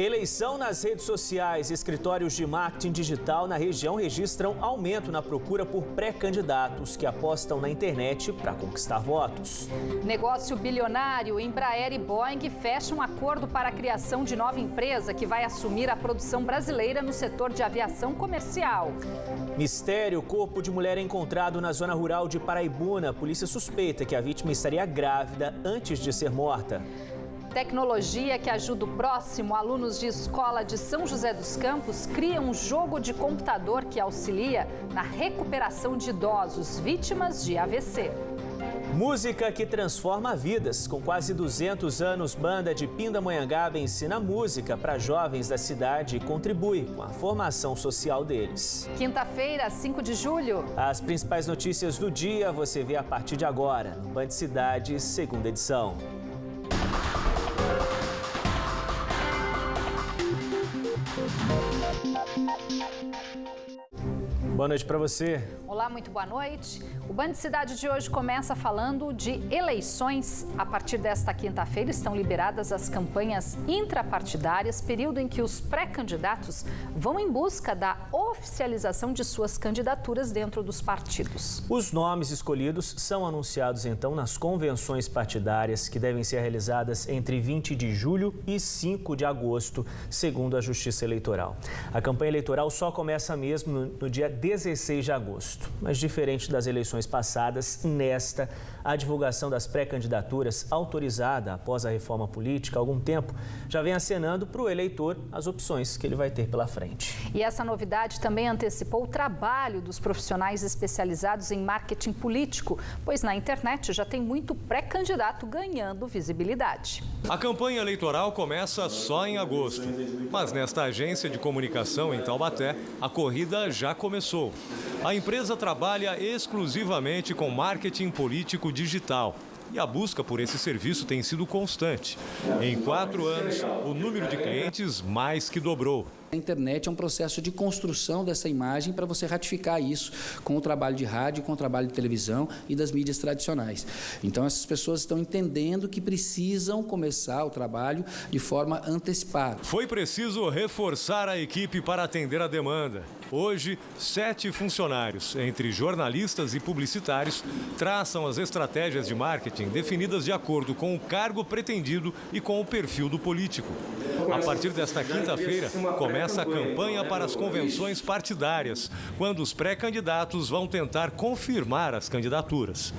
Eleição nas redes sociais. Escritórios de marketing digital na região registram aumento na procura por pré-candidatos que apostam na internet para conquistar votos. Negócio bilionário. Embraer e Boeing fecham um acordo para a criação de nova empresa que vai assumir a produção brasileira no setor de aviação comercial. Mistério. Corpo de mulher encontrado na zona rural de Paraibuna. A polícia suspeita que a vítima estaria grávida antes de ser morta. Tecnologia que ajuda o próximo. Alunos de escola de São José dos Campos criam um jogo de computador que auxilia na recuperação de idosos vítimas de AVC. Música que transforma vidas. Com quase 200 anos, banda de Pindamonhangaba ensina música para jovens da cidade e contribui com a formação social deles. Quinta-feira, 5 de julho. As principais notícias do dia você vê a partir de agora no Band Cidade, segunda edição. Boa noite para você. Olá, muito boa noite. O Band Cidade de hoje começa falando de eleições. A partir desta quinta-feira estão liberadas as campanhas intrapartidárias, período em que os pré-candidatos vão em busca da oficialização de suas candidaturas dentro dos partidos. Os nomes escolhidos são anunciados então nas convenções partidárias que devem ser realizadas entre 20 de julho e 5 de agosto, segundo a Justiça Eleitoral. A campanha eleitoral só começa mesmo no dia 16 de agosto. Mas diferente das eleições passadas, nesta, a divulgação das pré-candidaturas autorizada após a reforma política há algum tempo já vem acenando para o eleitor as opções que ele vai ter pela frente. E essa novidade também antecipou o trabalho dos profissionais especializados em marketing político, pois na internet já tem muito pré-candidato ganhando visibilidade. A campanha eleitoral começa só em agosto, mas nesta agência de comunicação em Taubaté, a corrida já começou. A empresa trabalha exclusivamente com marketing político digital e a busca por esse serviço tem sido constante. Em 4 anos, o número de clientes mais que dobrou. A internet é um processo de construção dessa imagem para você ratificar isso com o trabalho de rádio, com o trabalho de televisão e das mídias tradicionais. Então, essas pessoas estão entendendo que precisam começar o trabalho de forma antecipada. Foi preciso reforçar a equipe para atender a demanda. Hoje, 7 funcionários, entre jornalistas e publicitários, traçam as estratégias de marketing definidas de acordo com o cargo pretendido e com o perfil do político. A partir desta quinta-feira, começa a campanha para as convenções partidárias, quando os pré-candidatos vão tentar confirmar as candidaturas.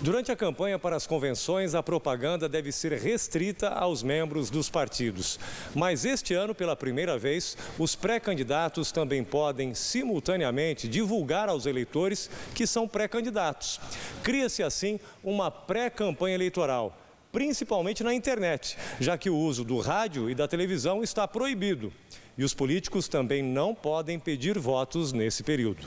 Durante a campanha para as convenções, a propaganda deve ser restrita aos membros dos partidos. Mas este ano, pela primeira vez, os pré-candidatos também podem simultaneamente divulgar aos eleitores que são pré-candidatos. Cria-se assim uma pré-campanha eleitoral, principalmente na internet, já que o uso do rádio e da televisão está proibido. E os políticos também não podem pedir votos nesse período.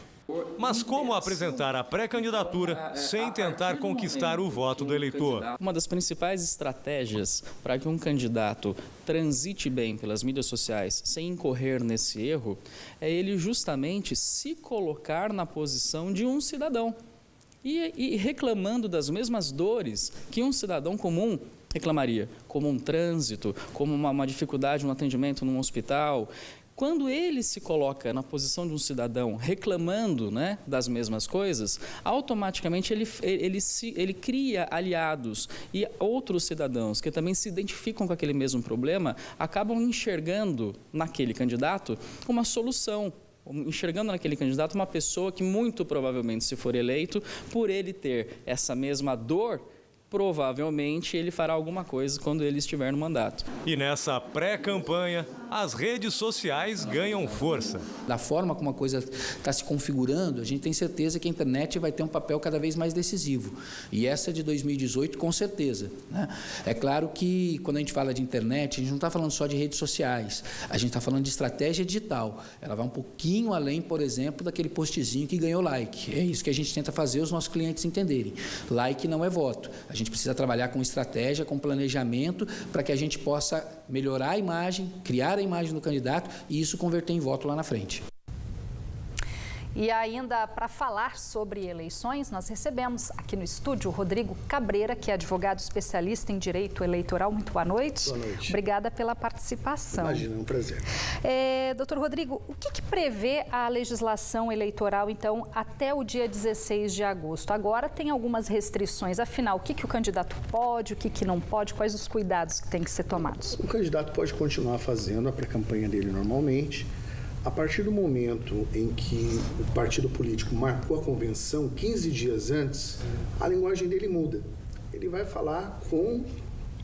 Mas como apresentar a pré-candidatura sem tentar conquistar o voto do eleitor? Uma das principais estratégias para que um candidato transite bem pelas mídias sociais sem incorrer nesse erro é ele justamente se colocar na posição de um cidadão e reclamando das mesmas dores que um cidadão comum reclamaria, como um trânsito, como uma dificuldade no atendimento num hospital. Quando ele se coloca na posição de um cidadão reclamando, né, das mesmas coisas, automaticamente ele cria aliados e outros cidadãos que também se identificam com aquele mesmo problema acabam enxergando naquele candidato uma solução. Enxergando naquele candidato uma pessoa que muito provavelmente, se for eleito, por ele ter essa mesma dor, provavelmente ele fará alguma coisa quando ele estiver no mandato. E nessa pré-campanha, as redes sociais ganham força. Da forma como a coisa está se configurando, a gente tem certeza que a internet vai ter um papel cada vez mais decisivo. E essa de 2018, com certeza, né? É claro que quando a gente fala de internet, a gente não está falando só de redes sociais. A gente está falando de estratégia digital. Ela vai um pouquinho além, por exemplo, daquele postzinho que ganhou like. É isso que a gente tenta fazer os nossos clientes entenderem. Like não é voto. A gente precisa trabalhar com estratégia, com planejamento, para que a gente possa melhorar a imagem, criar a imagem do candidato e isso converter em voto lá na frente. E ainda para falar sobre eleições, nós recebemos aqui no estúdio o Rodrigo Cabreira, que é advogado especialista em direito eleitoral. Muito boa noite. Boa noite. Obrigada pela participação. Imagina, é um prazer. Doutor Rodrigo, o que prevê a legislação eleitoral, então, até o dia 16 de agosto? Agora tem algumas restrições. Afinal, o que o candidato pode, o que não pode, quais os cuidados que têm que ser tomados? O candidato pode continuar fazendo a pré-campanha dele normalmente. A partir do momento em que o partido político marcou a convenção, 15 dias antes, a linguagem dele muda. Ele vai falar com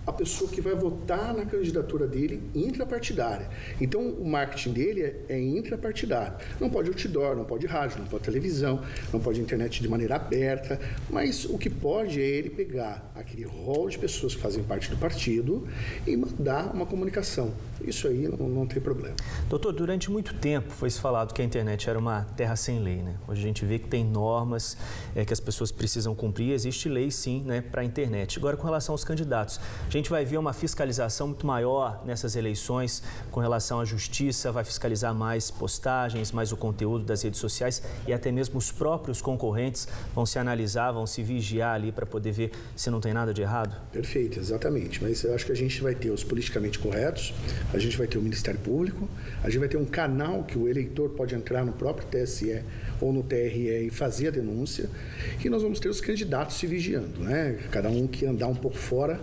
a pessoa que vai votar na candidatura dele intrapartidária. Então, o marketing dele é intrapartidário. Não pode outdoor, não pode rádio, não pode televisão, não pode internet de maneira aberta, mas o que pode é ele pegar aquele rol de pessoas que fazem parte do partido e mandar uma comunicação. Isso aí não tem problema. Doutor, durante muito tempo foi se falado que a internet era uma terra sem lei, né? Hoje a gente vê que tem normas que as pessoas precisam cumprir, existe lei sim, né, para a internet. Agora, com relação aos candidatos, a gente vai ver uma fiscalização muito maior nessas eleições com relação à justiça, vai fiscalizar mais postagens, mais o conteúdo das redes sociais e até mesmo os próprios concorrentes vão se analisar, vão se vigiar ali para poder ver se não tem nada de errado? Perfeito, exatamente. Mas eu acho que a gente vai ter os politicamente corretos, a gente vai ter o Ministério Público, a gente vai ter um canal que o eleitor pode entrar no próprio TSE ou no TRE e fazer a denúncia, e nós vamos ter os candidatos se vigiando, né? Cada um que andar um pouco fora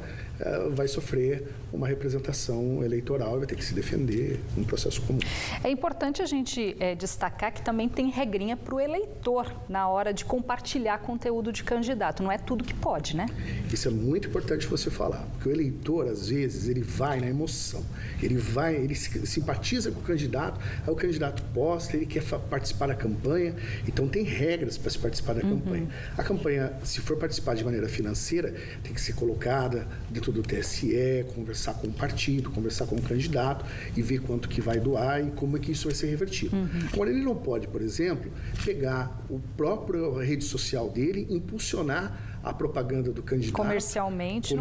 vai sofrer uma representação eleitoral e vai ter que se defender num processo comum. É importante a gente destacar que também tem regrinha para o eleitor na hora de compartilhar conteúdo de candidato. Não é tudo que pode, né? Isso é muito importante você falar, porque o eleitor, às vezes, ele vai na emoção, ele simpatiza com o candidato, aí o candidato posta, ele quer participar da campanha, então tem regras para se participar da campanha. A campanha, se for participar de maneira financeira, tem que ser colocada dentro do TSE, conversar com o partido, conversar com o candidato e ver quanto que vai doar e como é que isso vai ser revertido. Agora, ele não pode, por exemplo, pegar o próprio rede social dele e impulsionar a propaganda do candidato. Comercialmente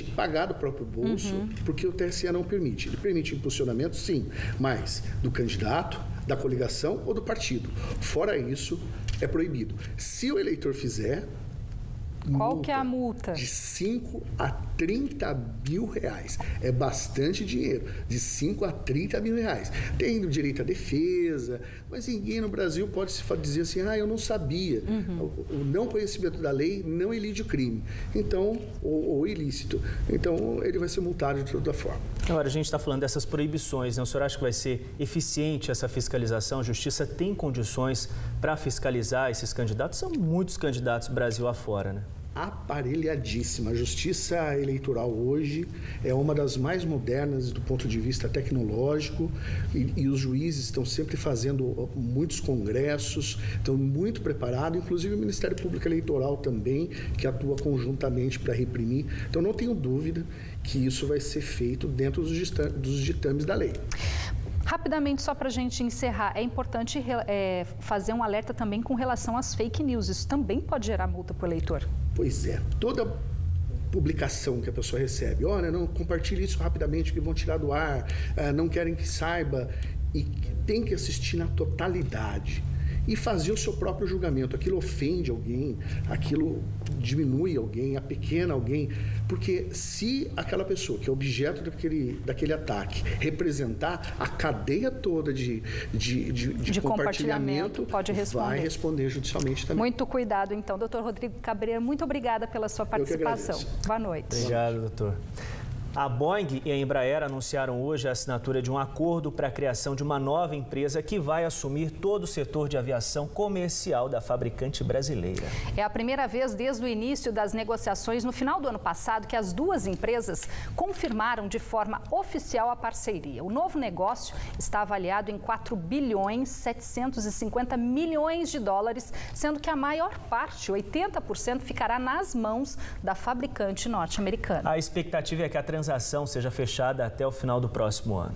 e pagar do próprio bolso, porque o TSE não permite. Ele permite impulsionamento, sim, mas do candidato, da coligação ou do partido. Fora isso, é proibido. Se o eleitor fizer... Qual que é a multa? De 5 a 30 mil reais. É bastante dinheiro. De 5 a 30 mil reais. Tem direito à defesa, mas ninguém no Brasil pode se dizer assim, eu não sabia. O não conhecimento da lei não elide o crime. Então, ou ilícito. Então, ele vai ser multado de toda forma. Agora, a gente está falando dessas proibições, né? O senhor acha que vai ser eficiente essa fiscalização? A Justiça tem condições para fiscalizar esses candidatos? São muitos candidatos Brasil afora, né? Aparelhadíssima. A Justiça Eleitoral hoje é uma das mais modernas do ponto de vista tecnológico e os juízes estão sempre fazendo muitos congressos, estão muito preparados, inclusive o Ministério Público Eleitoral também, que atua conjuntamente para reprimir. Então, não tenho dúvida que isso vai ser feito dentro dos ditames da lei. Rapidamente, só para a gente encerrar, é importante fazer um alerta também com relação às fake news. Isso também pode gerar multa para o eleitor. Pois é. Toda publicação que a pessoa recebe, olha, não compartilhe isso rapidamente que vão tirar do ar, não querem que saiba, e tem que assistir na totalidade e fazer o seu próprio julgamento. Aquilo ofende alguém, aquilo diminui alguém, apequena alguém, porque se aquela pessoa que é objeto daquele ataque representar a cadeia toda de compartilhamento, pode responder. Vai responder judicialmente também. Muito cuidado, então. Doutor Rodrigo Cabreira, muito obrigada pela sua participação. Boa noite. Obrigado, doutor. A Boeing e a Embraer anunciaram hoje a assinatura de um acordo para a criação de uma nova empresa que vai assumir todo o setor de aviação comercial da fabricante brasileira. É a primeira vez desde o início das negociações no final do ano passado que as duas empresas confirmaram de forma oficial a parceria. O novo negócio está avaliado em 4 bilhões 750 milhões de dólares, sendo que a maior parte, 80%, ficará nas mãos da fabricante norte-americana. A expectativa é que a transação seja fechada até o final do próximo ano.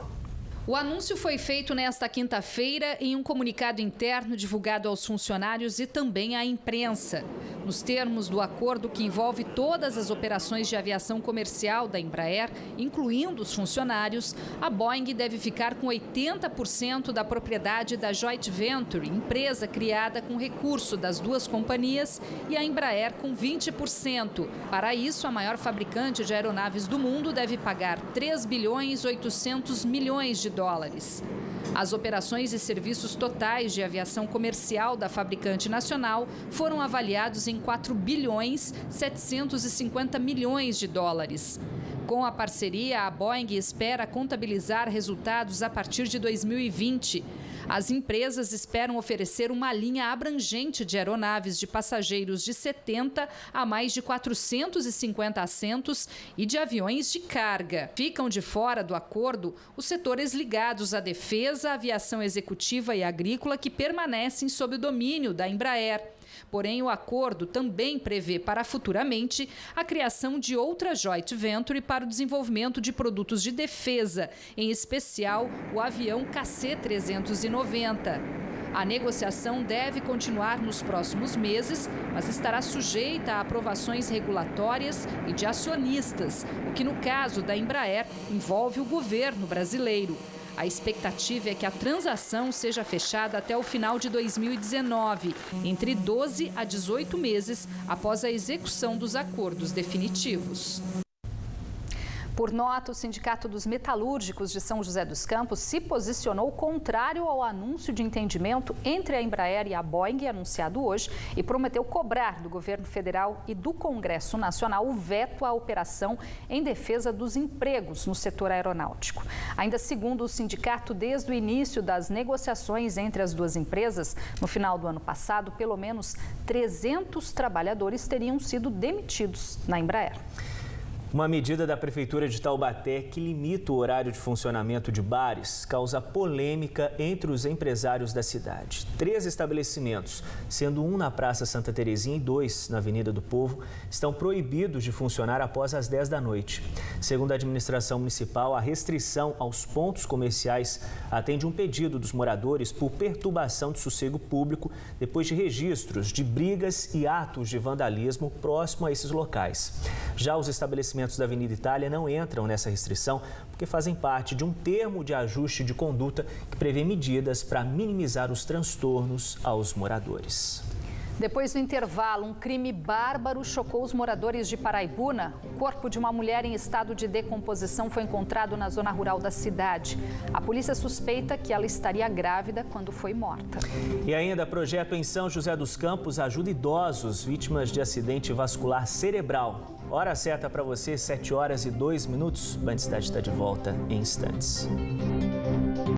O anúncio foi feito nesta quinta-feira em um comunicado interno divulgado aos funcionários e também à imprensa. Nos termos do acordo que envolve todas as operações de aviação comercial da Embraer, incluindo os funcionários, a Boeing deve ficar com 80% da propriedade da Joint Venture, empresa criada com recurso das duas companhias, e a Embraer com 20%. Para isso, a maior fabricante de aeronaves do mundo deve pagar 3 bilhões 800 milhões de dólares. As operações e serviços totais de aviação comercial da fabricante nacional foram avaliados em 4 bilhões 750 milhões de dólares. Com a parceria, a Boeing espera contabilizar resultados a partir de 2020. As empresas esperam oferecer uma linha abrangente de aeronaves de passageiros de 70 a mais de 450 assentos e de aviões de carga. Ficam de fora do acordo os setores ligados à defesa, aviação executiva e agrícola que permanecem sob o domínio da Embraer. Porém, o acordo também prevê para futuramente a criação de outra joint venture para o desenvolvimento de produtos de defesa, em especial o avião KC-390. A negociação deve continuar nos próximos meses, mas estará sujeita a aprovações regulatórias e de acionistas, o que no caso da Embraer envolve o governo brasileiro. A expectativa é que a transação seja fechada até o final de 2019, entre 12 a 18 meses após a execução dos acordos definitivos. Por nota, o Sindicato dos Metalúrgicos de São José dos Campos se posicionou contrário ao anúncio de entendimento entre a Embraer e a Boeing, anunciado hoje, e prometeu cobrar do governo federal e do Congresso Nacional o veto à operação em defesa dos empregos no setor aeronáutico. Ainda segundo o sindicato, desde o início das negociações entre as duas empresas, no final do ano passado, pelo menos 300 trabalhadores teriam sido demitidos na Embraer. Uma medida da Prefeitura de Taubaté que limita o horário de funcionamento de bares causa polêmica entre os empresários da cidade. 3 estabelecimentos, sendo um na Praça Santa Terezinha e 2 na Avenida do Povo, estão proibidos de funcionar após as 10 da noite. Segundo a administração municipal, a restrição aos pontos comerciais atende um pedido dos moradores por perturbação de sossego público depois de registros de brigas e atos de vandalismo próximo a esses locais. Já os estabelecimentos da Avenida Itália não entram nessa restrição porque fazem parte de um termo de ajuste de conduta que prevê medidas para minimizar os transtornos aos moradores. Depois do intervalo, um crime bárbaro chocou os moradores de Paraibuna. O corpo de uma mulher em estado de decomposição foi encontrado na zona rural da cidade. A polícia suspeita que ela estaria grávida quando foi morta. E ainda, projeto em São José dos Campos ajuda idosos vítimas de acidente vascular cerebral. Hora certa para você, 7 horas e 2 minutos. Band Cidade está de volta em instantes.